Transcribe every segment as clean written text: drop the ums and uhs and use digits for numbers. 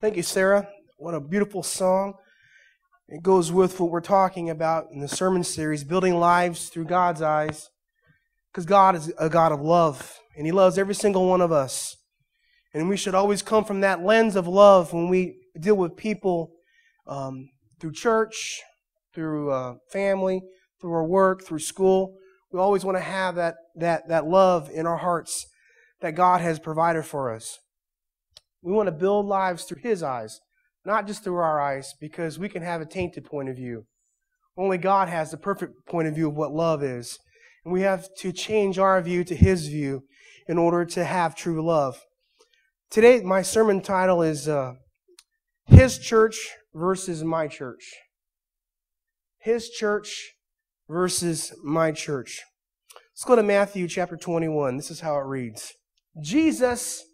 Thank you, Sarah. What a beautiful song. It goes with what we're talking about in the sermon series, building lives through God's eyes. Because God is a God of love, and He loves every single one of us. And we should always come from that lens of love when we deal with people through church, through family, through our work, through school. We always want to have that love in our hearts that God has provided for us. We want to build lives through His eyes, not just through our eyes, because we can have a tainted point of view. Only God has the perfect point of view of what love is. And we have to change our view to His view in order to have true love. Today, my sermon title is His Church versus My Church. His Church versus My Church. Let's go to Matthew chapter 21. This is how it reads. Jesus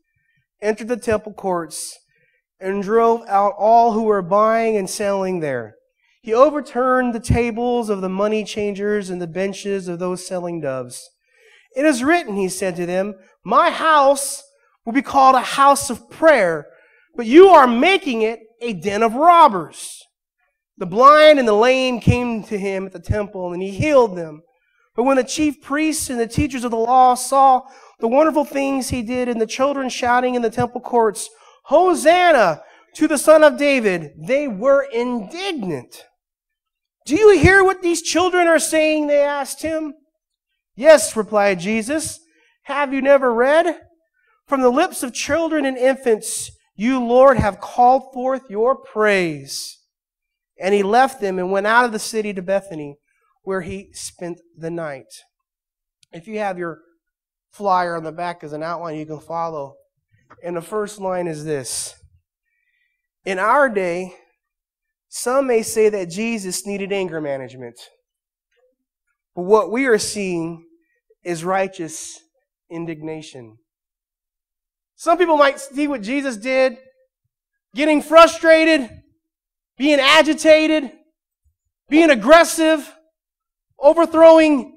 entered the temple courts and drove out all who were buying and selling there. He overturned the tables of the money changers and the benches of those selling doves. It is written, he said to them, my house will be called a house of prayer, but you are making it a den of robbers. The blind and the lame came to him at the temple, and he healed them. But when the chief priests and the teachers of the law saw the wonderful things he did, and the children shouting in the temple courts, Hosanna to the Son of David, they were indignant. Do you hear what these children are saying? They asked him. Yes, replied Jesus. Have you never read? From the lips of children and infants, you, Lord, have called forth your praise. And he left them and went out of the city to Bethany, where he spent the night. If you have your flyer on the back as an outline, you can follow. And the first line is this. In our day, some may say that Jesus needed anger management. But what we are seeing is righteous indignation. Some people might see what Jesus did, getting frustrated, being agitated, being aggressive, overthrowing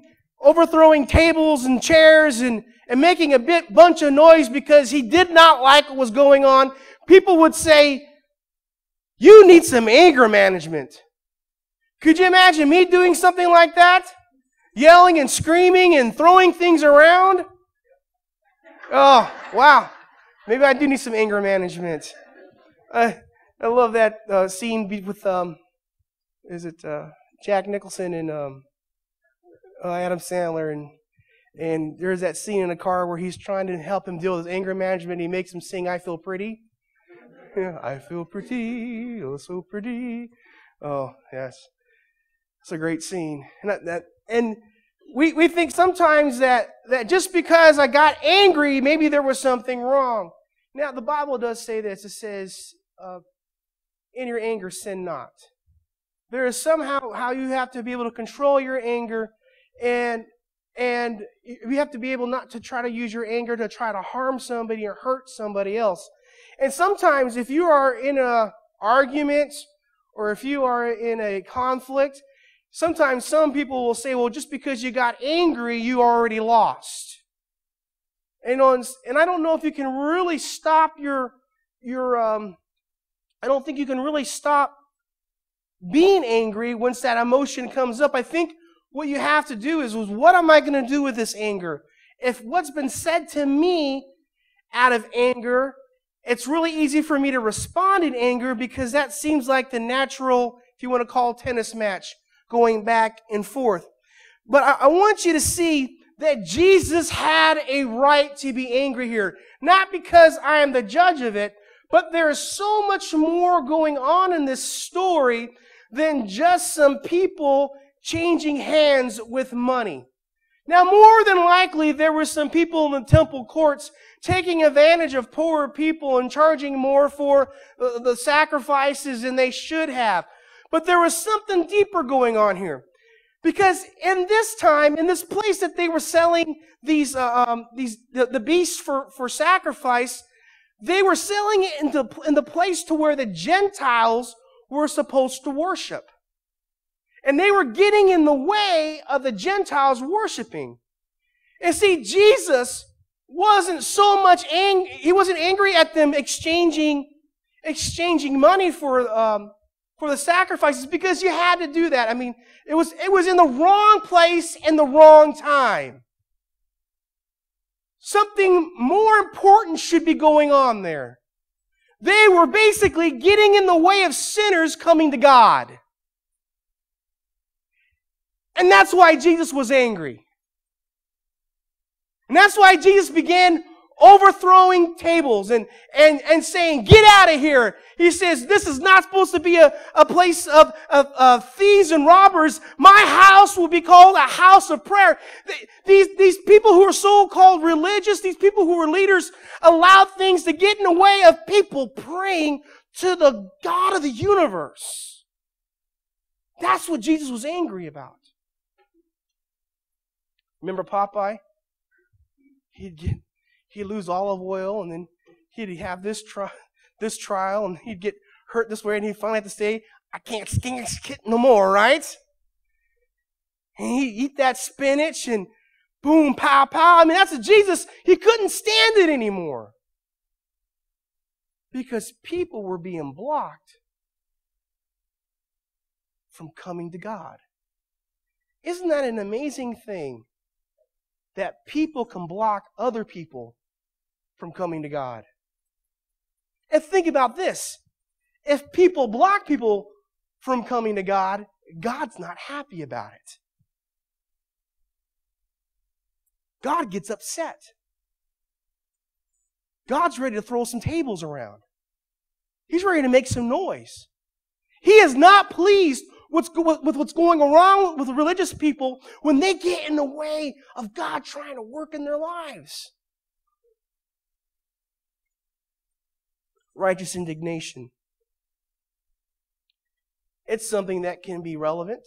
tables and chairs and making a bunch of noise because he did not like what was going on. People would say, you need some anger management. Could you imagine me doing something like that? Yelling and screaming and throwing things around? Oh, wow. Maybe I do need some anger management. I love that scene with, Jack Nicholson and Adam Sandler. And there's that scene in a car where he's trying to help him deal with his anger management. He makes him sing, I Feel Pretty. Yeah, I feel pretty, oh so pretty. Oh, yes. It's a great scene. And we think sometimes that just because I got angry, maybe there was something wrong. Now, the Bible does say this. It says, in your anger, sin not. There is somehow how you have to be able to control your anger, and you have to be able not to try to use your anger to try to harm somebody or hurt somebody else. And sometimes if you are in an argument or if you are in a conflict, sometimes some people will say, well, just because you got angry, you already lost. And I don't know if you can really stop I don't think you can really stop being angry once that emotion comes up. I think what you have to do is what am I going to do with this anger? If what's been said to me out of anger, it's really easy for me to respond in anger because that seems like the natural, if you want to call tennis match, going back and forth. But I want you to see that Jesus had a right to be angry here. Not because I am the judge of it, but there is so much more going on in this story than just some people changing hands with money. Now, more than likely, there were some people in the temple courts taking advantage of poorer people and charging more for the sacrifices than they should have. But there was something deeper going on here. Because in this time, in this place that they were selling the beasts for sacrifice, they were selling it in the place to where the Gentiles were supposed to worship. And they were getting in the way of the Gentiles worshiping. And see, Jesus wasn't so much angry. He wasn't angry at them exchanging exchanging money for the sacrifices because you had to do that. I mean, it was in the wrong place and the wrong time. Something more important should be going on there. They were basically getting in the way of sinners coming to God. And that's why Jesus was angry. And that's why Jesus began overthrowing tables and saying, get out of here. He says, this is not supposed to be a place of thieves and robbers. My house will be called a house of prayer. These people who are so-called religious, these people who are leaders, allowed things to get in the way of people praying to the God of the universe. That's what Jesus was angry about. Remember Popeye? He'd lose olive oil, and then he'd have this trial, and he'd get hurt this way, and he'd finally have to say, I can't skit no more, right? And he'd eat that spinach, and boom, pow, pow. I mean, that's a Jesus. He couldn't stand it anymore. Because people were being blocked from coming to God. Isn't that an amazing thing? That people can block other people from coming to God. And think about this. If people block people from coming to God, God's not happy about it. God gets upset. God's ready to throw some tables around. He's ready to make some noise. He is not pleased with what's going around with religious people when they get in the way of God trying to work in their lives. Righteous indignation. It's something that can be relevant.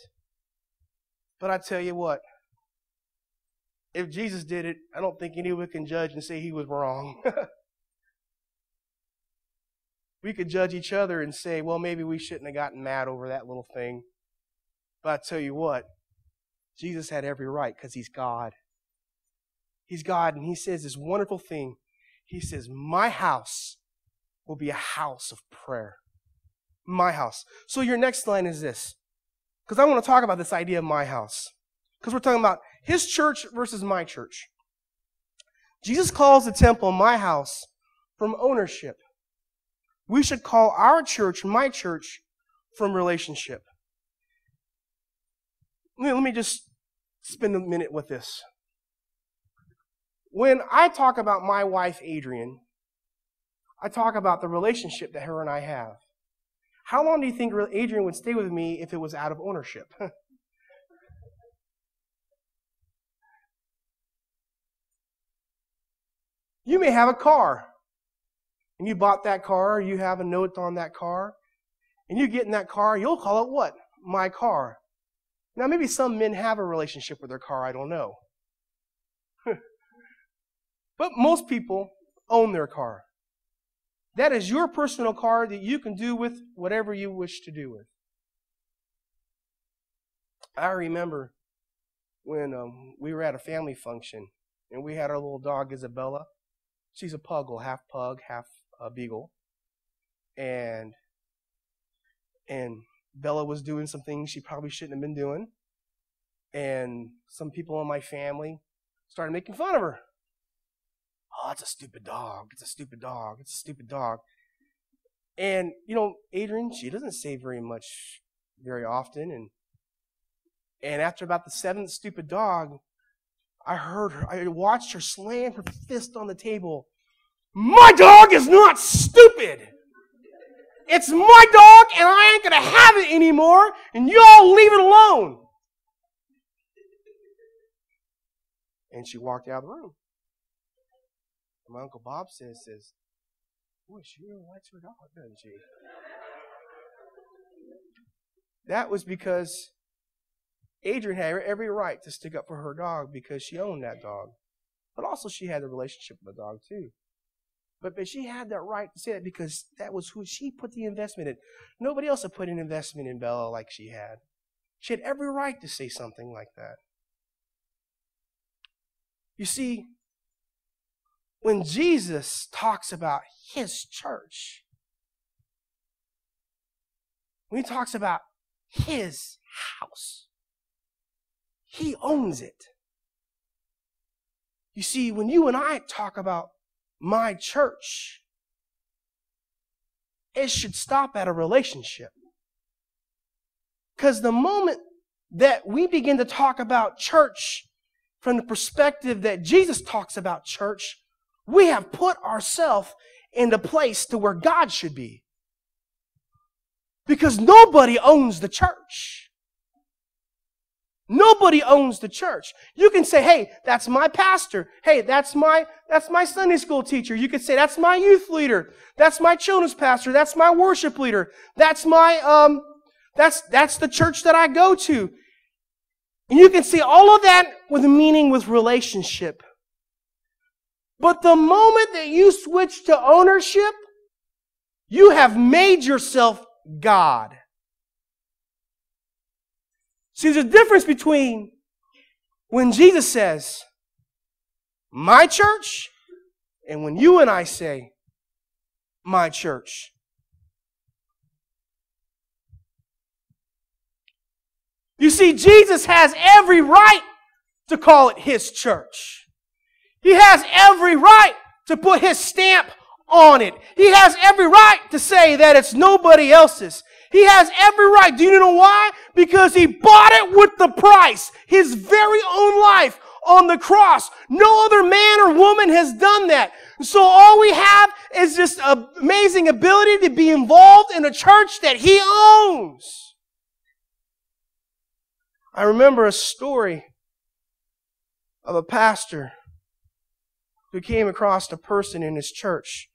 But I tell you what, if Jesus did it, I don't think anyone can judge and say he was wrong. We could judge each other and say, well, maybe we shouldn't have gotten mad over that little thing. But I tell you what, Jesus had every right because He's God. He's God, and He says this wonderful thing. He says, my house will be a house of prayer. My house. So your next line is this. Because I want to talk about this idea of my house. Because we're talking about His church versus my church. Jesus calls the temple my house from ownership. We should call our church my church from relationship. Let me just spend a minute with this. When I talk about my wife, Adrian, I talk about the relationship that her and I have. How long do you think Adrian would stay with me if it was out of ownership? You may have a car, and you bought that car, you have a note on that car, and you get in that car, you'll call it what? My car. Now, maybe some men have a relationship with their car, I don't know. But most people own their car. That is your personal car that you can do with whatever you wish to do with. I remember when we were at a family function, and we had our little dog, Isabella. She's a puggle, half beagle. And Bella was doing some things she probably shouldn't have been doing. And some people in my family started making fun of her. Oh, it's a stupid dog. It's a stupid dog. It's a stupid dog. And, Adrian, she doesn't say very often. And after about the seventh stupid dog, I watched her slam her fist on the table. My dog is not stupid. It's my dog, and I ain't going to have it anymore, and y'all leave it alone. And she walked out of the room. And my Uncle Bob says, boy, she really likes her dog, doesn't she? That was because Adrian had every right to stick up for her dog because she owned that dog. But also she had a relationship with the dog too. But she had that right to say that because that was who she put the investment in. Nobody else had put an investment in Bella like she had. She had every right to say something like that. You see, when Jesus talks about His church, when he talks about his house, he owns it. You see, when you and I talk about my church, it should stop at a relationship. Because the moment that we begin to talk about church from the perspective that Jesus talks about church, we have put ourselves in the place to where God should be. Because nobody owns the church. Nobody owns the church. You can say, hey, that's my pastor. Hey, that's my Sunday school teacher. You could say, that's my youth leader. That's my children's pastor. That's my worship leader. That's my, that's the church that I go to. And you can see all of that with meaning, with relationship. But the moment that you switch to ownership, you have made yourself God. See, there's a difference between when Jesus says, my church, and when you and I say, my church. You see, Jesus has every right to call it His church. He has every right to put His stamp on it. He has every right to say that it's nobody else's. He has every right. Do you know why? Because He bought it with the price. His very own life on the cross. No other man or woman has done that. So all we have is this amazing ability to be involved in a church that He owns. I remember a story of a pastor who came across a person in his church.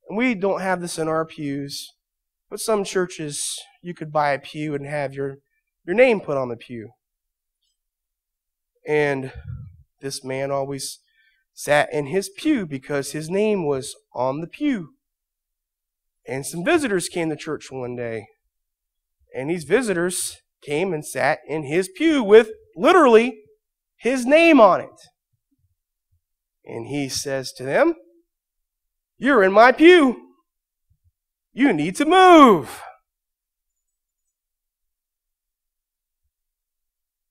And we don't have this in our pews, but some churches you could buy a pew and have your name put on the pew. And this man always sat in his pew because his name was on the pew. And some visitors came to church one day. And these visitors came and sat in his pew with literally his name on it. And he says to them, "You're in my pew. You need to move."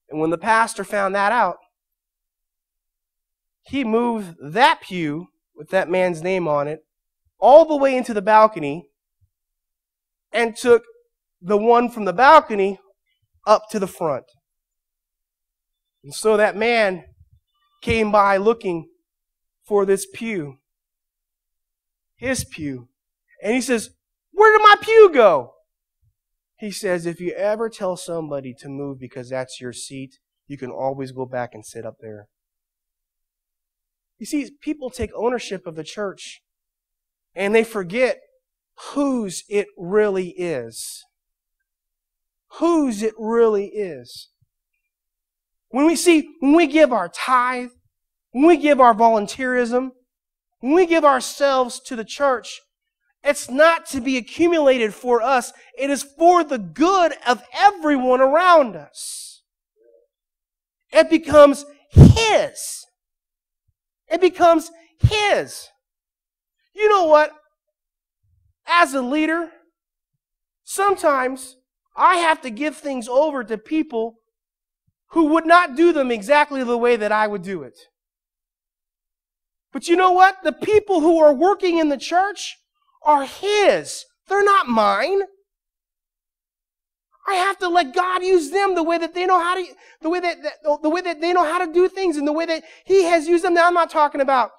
And when the pastor found that out, he moved that pew with that man's name on it all the way into the balcony and took the one from the balcony up to the front. And so that man came by looking for this pew, his pew. And he says, "Where did my pew go?" He says, "If you ever tell somebody to move because that's your seat, you can always go back and sit up there." You see, people take ownership of the church and they forget whose it really is. Whose it really is. When we give our tithe, when we give our volunteerism, when we give ourselves to the church, it's not to be accumulated for us. It is for the good of everyone around us. It becomes His. It becomes His. You know what? As a leader, sometimes I have to give things over to people who would not do them exactly the way that I would do it. But you know what? The people who are working in the church are His. They're not mine. I have to let God use them the way that they know how to, the way that they know how to do things, and the way that He has used them. Now, I'm not talking about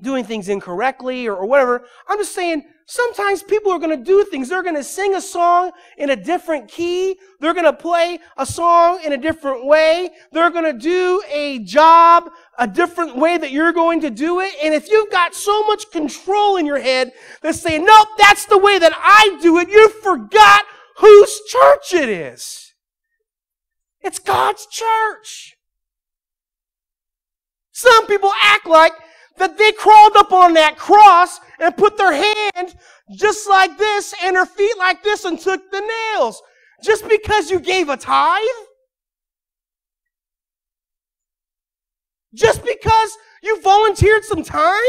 doing things incorrectly or whatever. I'm just saying sometimes people are going to do things. They're going to sing a song in a different key. They're going to play a song in a different way. They're going to do a job a different way that you're going to do it. And if you've got so much control in your head that's saying, "Nope, that's the way that I do it," you forgot whose church it is. It's God's church. Some people act like that they crawled up on that cross and put their hand just like this and their feet like this and took the nails. Just because you gave a tithe? Just because you volunteered some time?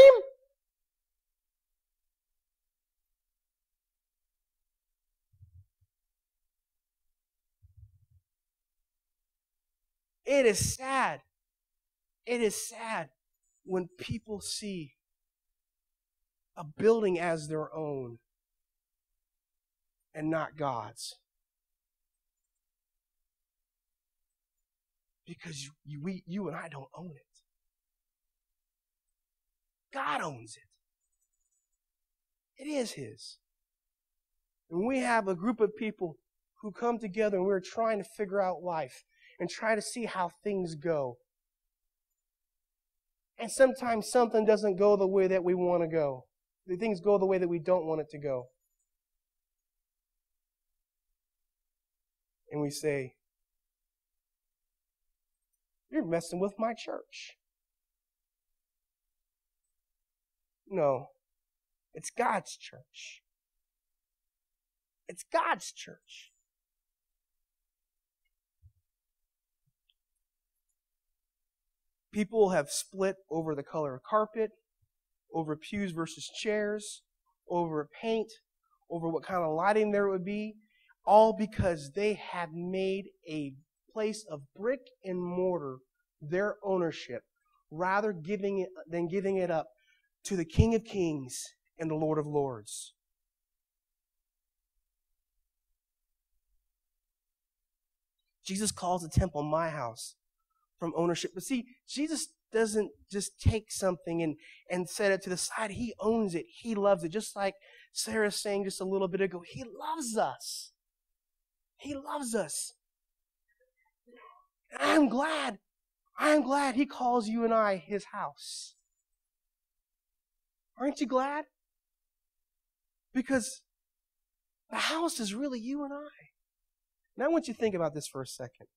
It is sad. It is sad when people see a building as their own and not God's. Because you and I don't own it. God owns it. It is His. And we have a group of people who come together and we're trying to figure out life and try to see how things go. And sometimes something doesn't go the way that we want to go. The things go the way that we don't want it to go. And we say, you're messing with my church. No, it's God's church. It's God's church. People have split over the color of carpet, over pews versus chairs, over paint, over what kind of lighting there would be, all because they have made a place of brick and mortar their ownership, rather than giving it up to the King of Kings and the Lord of Lords. Jesus calls the temple my house from ownership. But see, Jesus doesn't just take something and set it to the side. He owns it. He loves it. Just like Sarah was saying just a little bit ago, He loves us. He loves us. And I'm glad He calls you and I His house. Aren't you glad? Because the house is really you and I. Now I want you to think about this for a second.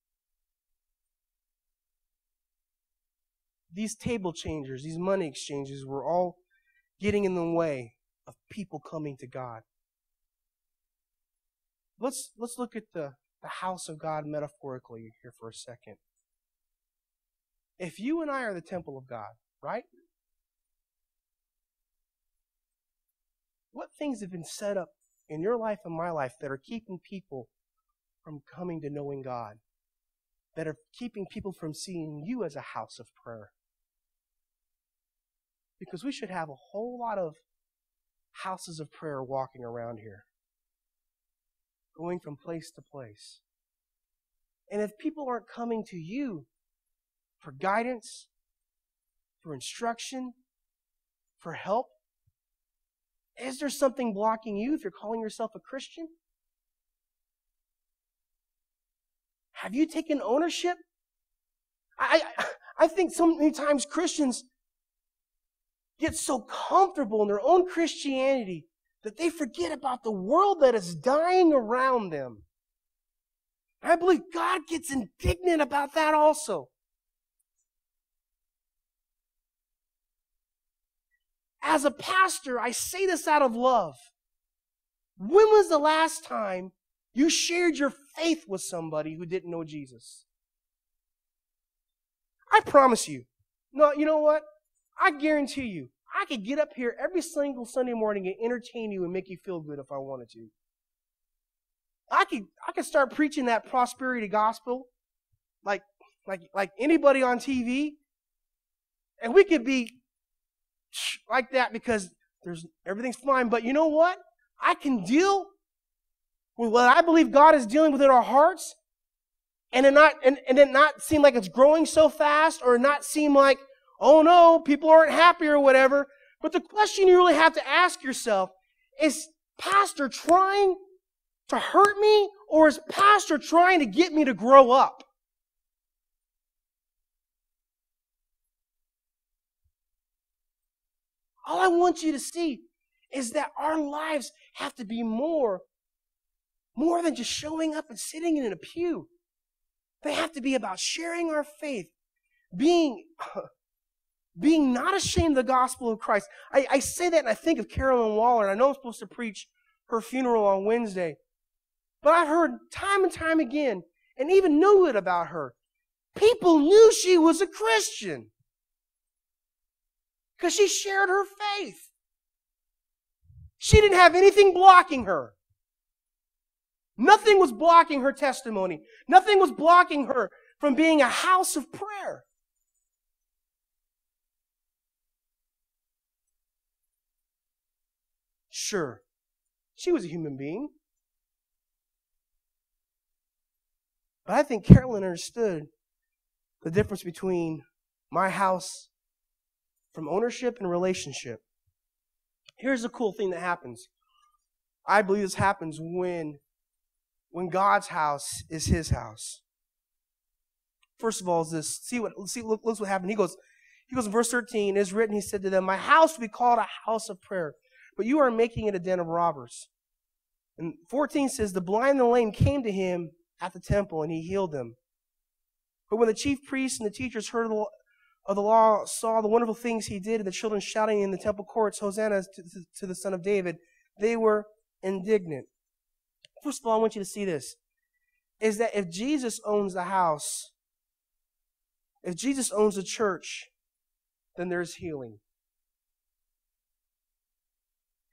These table changers, these money exchanges were all getting in the way of people coming to God. Let's look at the house of God metaphorically here for a second. If you and I are the temple of God, right? What things have been set up in your life and my life that are keeping people from coming to knowing God? That are keeping people from seeing you as a house of prayer? Because we should have a whole lot of houses of prayer walking around here, going from place to place. And if people aren't coming to you for guidance, for instruction, for help, is there something blocking you if you're calling yourself a Christian? Have you taken ownership? I think so many times Christians get so comfortable in their own Christianity that they forget about the world that is dying around them. I believe God gets indignant about that also. As a pastor, I say this out of love. When was the last time you shared your faith with somebody who didn't know Jesus? I promise you. No, you know what? I guarantee you, I could get up here every single Sunday morning and entertain you and make you feel good if I wanted to. I could start preaching that prosperity gospel like anybody on TV, and we could be like that because everything's fine. But you know what? I can deal with what I believe God is dealing with in our hearts, and it not seem like it's growing so fast, or not seem like, oh no, people aren't happy or whatever. But the question you really have to ask yourself is, Pastor trying to hurt me, or is Pastor trying to get me to grow up? All I want you to see is that our lives have to be more than just showing up and sitting in a pew. They have to be about sharing our faith, being not ashamed of the gospel of Christ. I say that and I think of Carolyn Waller, and I know I'm supposed to preach her funeral on Wednesday. But I've heard time and time again, and even knew it about her, people knew she was a Christian because she shared her faith. She didn't have anything blocking her. Nothing was blocking her testimony. Nothing was blocking her from being a house of prayer. Sure, she was a human being. But I think Carolyn understood the difference between my house from ownership and relationship. Here's the cool thing that happens. I believe this happens when God's house is His house. First of all, is this. Look what happened. He goes in verse 13, it is written, He said to them, my house will be called a house of prayer, but you are making it a den of robbers. And 14 says, the blind and the lame came to Him at the temple, and He healed them. But when the chief priests and the teachers heard of the law, saw the wonderful things He did, and the children shouting in the temple courts, Hosanna to the Son of David, they were indignant. First of all, I want you to see this, is that if Jesus owns the house, if Jesus owns the church, then there's healing.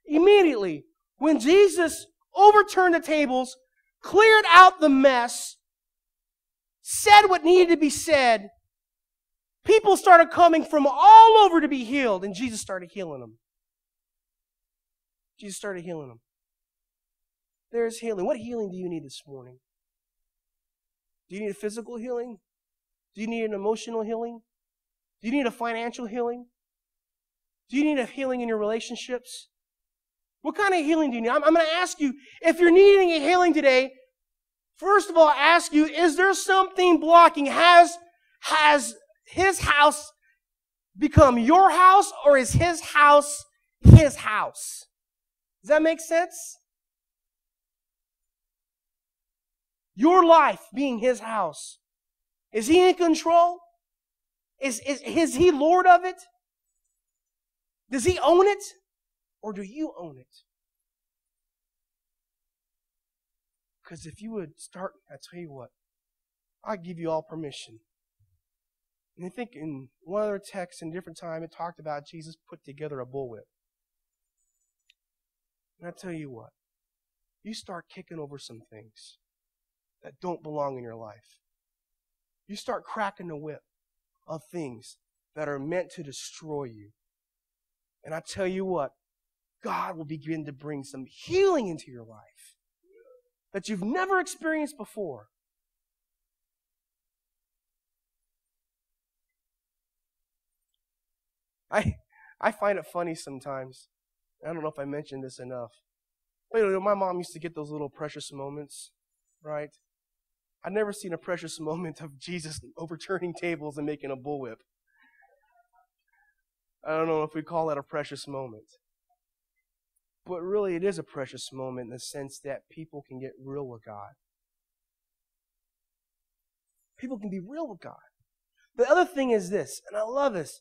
Immediately, when Jesus overturned the tables, cleared out the mess, said what needed to be said, people started coming from all over to be healed, and Jesus started healing them. Jesus started healing them. There's healing. What healing do you need this morning? Do you need a physical healing? Do you need an emotional healing? Do you need a financial healing? Do you need a healing in your relationships? What kind of healing do you need? I'm going to ask you, if you're needing a healing today, first of all, ask you, is there something blocking? Has His house become your house, or is His house His house? Does that make sense? Your life being His house. Is He in control? Is He Lord of it? Does He own it? Or do you own it? Because if you would start, I tell you what, I give you all permission. And I think in one other text in a different time, it talked about Jesus put together a bullwhip. And I tell you what, you start kicking over some things that don't belong in your life. You start cracking the whip of things that are meant to destroy you. And I tell you what, God will begin to bring some healing into your life that you've never experienced before. I find it funny sometimes. I don't know if I mentioned this enough. But my mom used to get those little precious moments, right? I've never seen a precious moment of Jesus overturning tables and making a bullwhip. I don't know if we call that a precious moment. But really, it is a precious moment in the sense that people can get real with God. People can be real with God. The other thing is this, and I love this,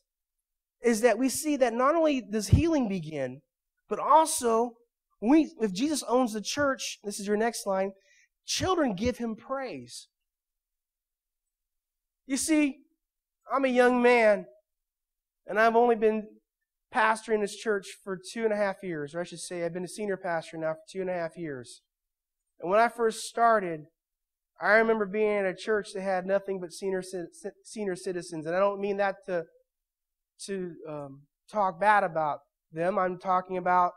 is that we see that not only does healing begin, but also, if Jesus owns the church, this is your next line, children give Him praise. You see, I'm a young man, and I've only been pastoring this church for 2.5 years, or I should say I've been a senior pastor now for 2.5 years. And when I first started, I remember being at a church that had nothing but senior citizens. And I don't mean that to talk bad about them. I'm talking about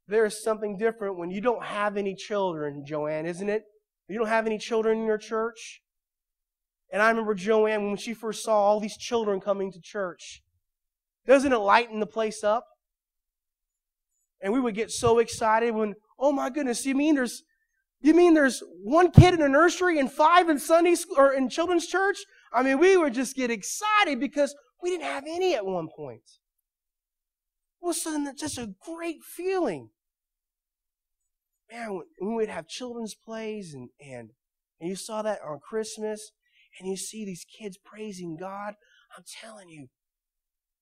there's something different when you don't have any children, Joanne, isn't it? You don't have any children in your church. And I remember Joanne, when she first saw all these children coming to church, doesn't it lighten the place up? And we would get so excited when, oh my goodness, you mean there's one kid in a nursery and 5 in Sunday school or in children's church? I mean, we would just get excited because we didn't have any at one point. It was just a great feeling. Man, when we'd have children's plays and you saw that on Christmas and you see these kids praising God, I'm telling you,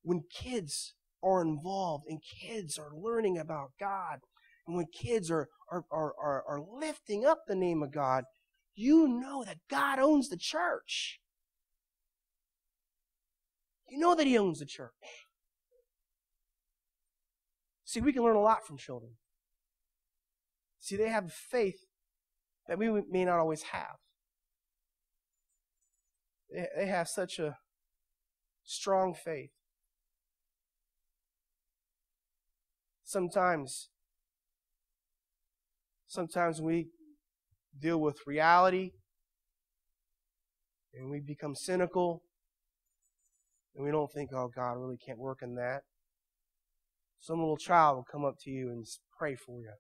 when kids are involved and kids are learning about God, and when kids are lifting up the name of God, you know that God owns the church. You know that He owns the church. See, we can learn a lot from children. See, they have faith that we may not always have. They have such a strong faith. Sometimes we deal with reality and we become cynical and we don't think, oh, God really can't work in that. Some little child will come up to you and pray for you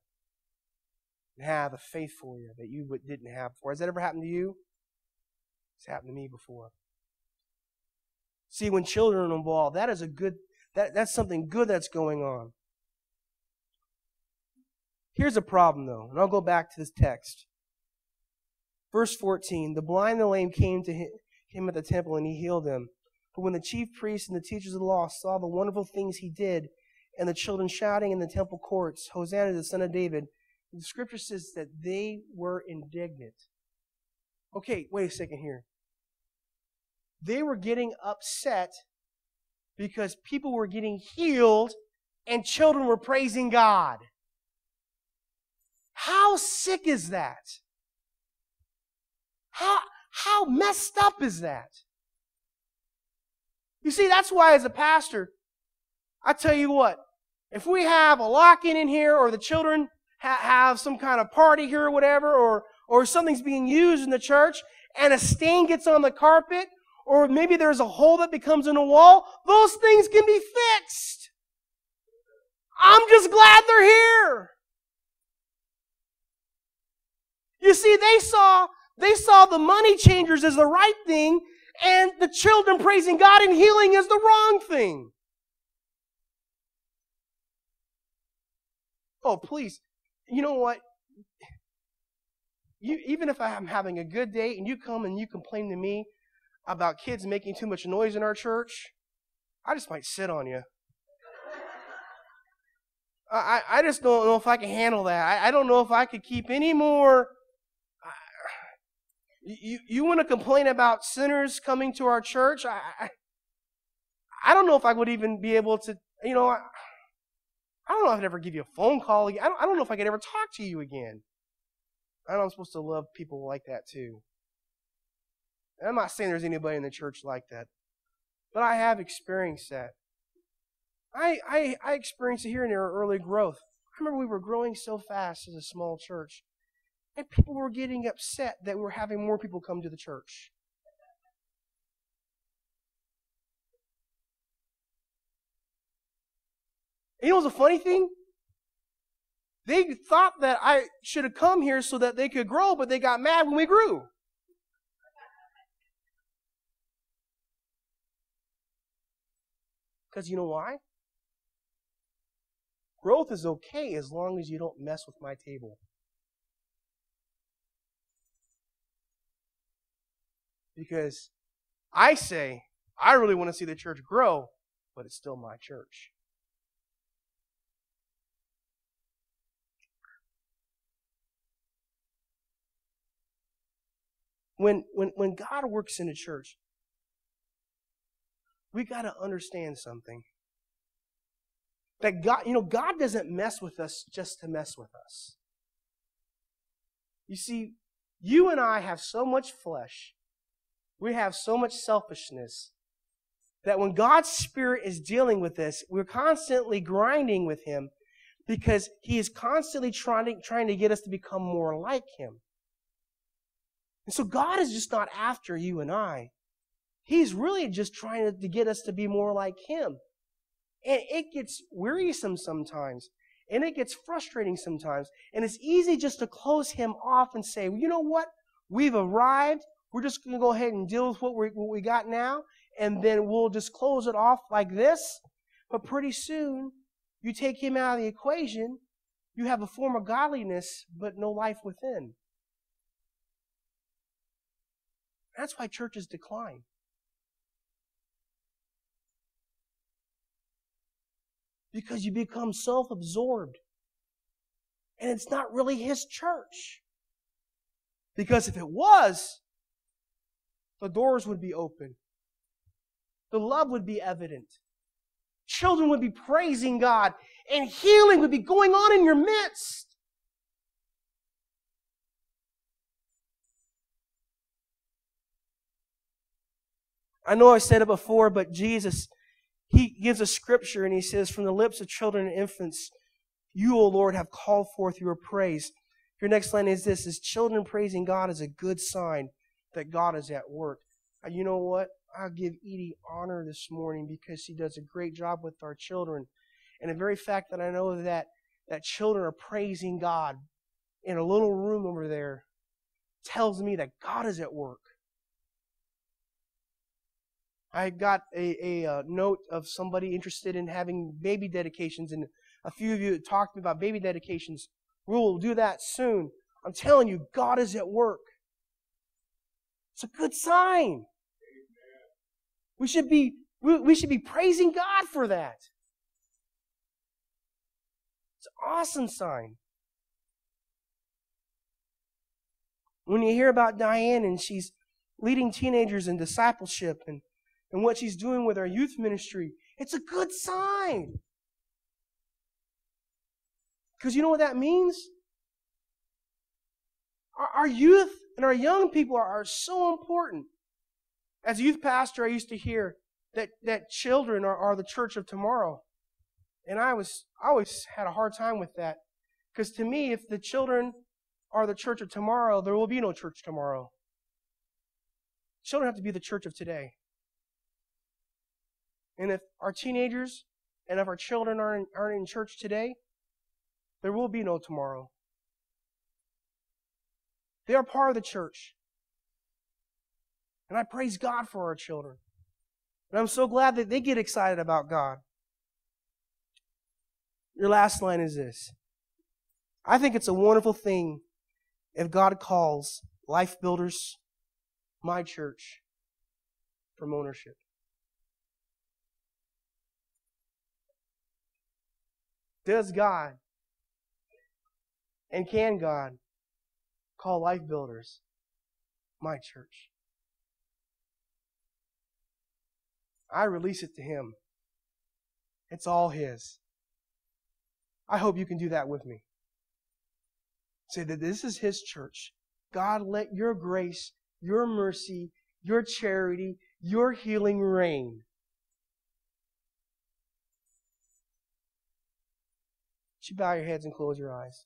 and have the faith for you that you didn't have before. Has that ever happened to you? It's happened to me before. See, when children are involved, that's something good that's going on. Here's a problem, though, and I'll go back to this text. Verse 14, the blind and the lame came to him at the temple, and he healed them. But when the chief priests and the teachers of the law saw the wonderful things he did, and the children shouting in the temple courts, Hosanna to the Son of David, the Scripture says that they were indignant. Okay, wait a second here. They were getting upset because people were getting healed and children were praising God. How sick is that? How messed up is that? You see, that's why as a pastor, I tell you what, if we have a lock-in in here or the children have some kind of party here or whatever, or something's being used in the church and a stain gets on the carpet, or maybe there's a hole that becomes in a wall, those things can be fixed. I'm just glad they're here. You see, they saw the money changers as the right thing, and the children praising God and healing as the wrong thing. Oh, please. You know what? Even if I'm having a good day and you come and you complain to me about kids making too much noise in our church, I just might sit on you. I just don't know if I can handle that. I don't know if I could keep any more. You want to complain about sinners coming to our church? I don't know if I would even be able to, I don't know if I'd ever give you a phone call. I don't know if I could ever talk to you again. I know I'm supposed to love people like that too. And I'm not saying there's anybody in the church like that. But I have experienced that. I experienced it here in our early growth. I remember we were growing so fast as a small church. And people were getting upset that we were having more people come to the church. And you know what's the funny thing? They thought that I should have come here so that they could grow, but they got mad when we grew. Because you know why? Growth is okay as long as you don't mess with my table. Because I say, I really want to see the church grow, but it's still my church. When God works in a church, we got to understand something. That God doesn't mess with us just to mess with us. You see, you and I have so much flesh. We have so much selfishness that when God's Spirit is dealing with us, we're constantly grinding with Him because He is constantly trying to get us to become more like Him. And so God is just not after you and I. He's really just trying to get us to be more like Him. And it gets wearisome sometimes. And it gets frustrating sometimes. And it's easy just to close Him off and say, well, you know what? We've arrived. We're just going to go ahead and deal with what we got now. And then we'll just close it off like this. But pretty soon, you take Him out of the equation. You have a form of godliness, but no life within. That's why churches decline. Because you become self-absorbed. And it's not really His church. Because if it was, the doors would be open. The love would be evident. Children would be praising God. And healing would be going on in your midst. I know I said it before, but Jesus, He gives a scripture and He says, from the lips of children and infants, you, O Lord, have called forth your praise. Your next line is this, is children praising God is a good sign that God is at work. And you know what? I'll give Edie honor this morning because she does a great job with our children. And the very fact that I know that children are praising God in a little room over there tells me that God is at work. I got a note of somebody interested in having baby dedications, and a few of you talked to me about baby dedications. We'll do that soon. I'm telling you, God is at work. It's a good sign. We should be praising God for that. It's an awesome sign. When you hear about Diane and she's leading teenagers in discipleship and what she's doing with our youth ministry, it's a good sign. Because you know what that means? Our youth and our young people are so important. As a youth pastor, I used to hear that children are the church of tomorrow. And I always had a hard time with that. Because to me, if the children are the church of tomorrow, there will be no church tomorrow. Children have to be the church of today. And if our teenagers and if our children aren't in church today, there will be no tomorrow. They are part of the church. And I praise God for our children. And I'm so glad that they get excited about God. Your last line is this. I think it's a wonderful thing if God calls Life Builders, my church, from ownership. Does God and can God call Life Builders my church? I release it to Him. It's all His. I hope you can do that with me. Say that this is His church. God, let your grace, your mercy, your charity, your healing reign. Would you bow your heads and close your eyes?